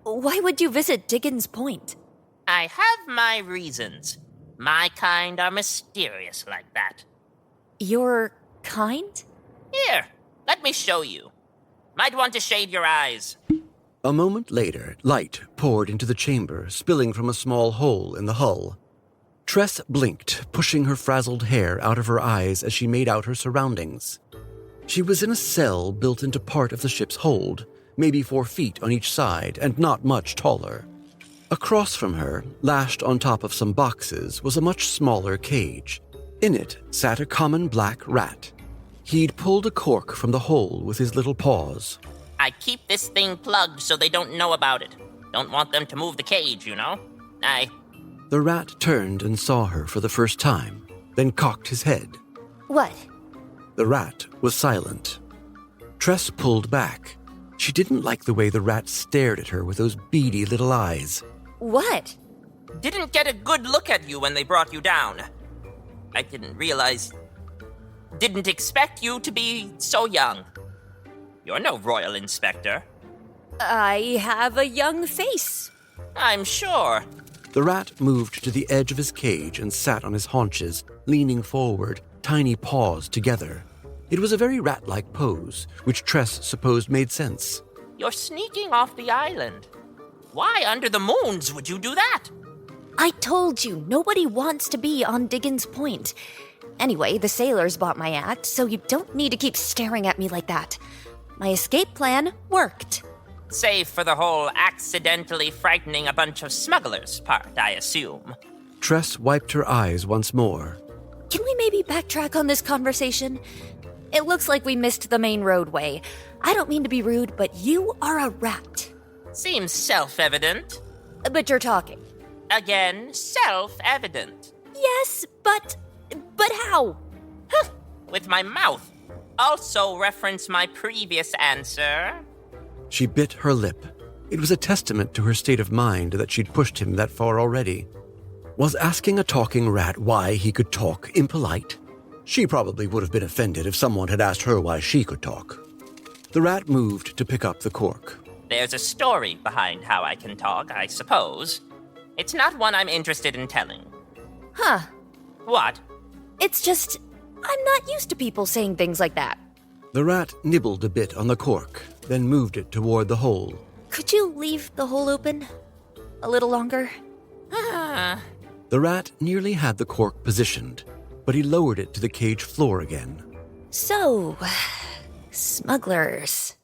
Why would you visit Diggins Point? I have my reasons. My kind are mysterious like that. Your kind? Here, let me show you. Might want to shade your eyes. A moment later, light poured into the chamber, spilling from a small hole in the hull. Tress blinked, pushing her frazzled hair out of her eyes as she made out her surroundings. She was in a cell built into part of the ship's hold, maybe 4 feet on each side and not much taller. Across from her, lashed on top of some boxes, was a much smaller cage. In it sat a common black rat. He'd pulled a cork from the hole with his little paws. I keep this thing plugged so they don't know about it. Don't want them to move the cage, you know? The rat turned and saw her for the first time, then cocked his head. What? The rat was silent. Tress pulled back. She didn't like the way the rat stared at her with those beady little eyes. What? Didn't get a good look at you when they brought you down. I didn't expect you to be so young. You're no royal inspector. I have a young face. I'm sure. The rat moved to the edge of his cage and sat on his haunches, leaning forward, tiny paws together. It was a very rat-like pose, which Tress supposed made sense. You're sneaking off the island. Why under the moons would you do that? I told you, nobody wants to be on Diggins Point. Anyway, the sailors bought my act, so you don't need to keep staring at me like that. My escape plan worked. Save for the whole accidentally frightening a bunch of smugglers part, I assume. Tress wiped her eyes once more. Can we maybe backtrack on this conversation? It looks like we missed the main roadway. I don't mean to be rude, but you are a rat. Seems self-evident. But you're talking. Again, self-evident. Yes, but how? With my mouth. Also reference my previous answer. She bit her lip. It was a testament to her state of mind that she'd pushed him that far already. Was asking a talking rat why he could talk impolite? She probably would have been offended if someone had asked her why she could talk. The rat moved to pick up the cork. There's a story behind how I can talk, I suppose. It's not one I'm interested in telling. Huh. What? It's just, I'm not used to people saying things like that. The rat nibbled a bit on the cork, then moved it toward the hole. Could you leave the hole open? A little longer? The rat nearly had the cork positioned, but he lowered it to the cage floor again. So, smugglers.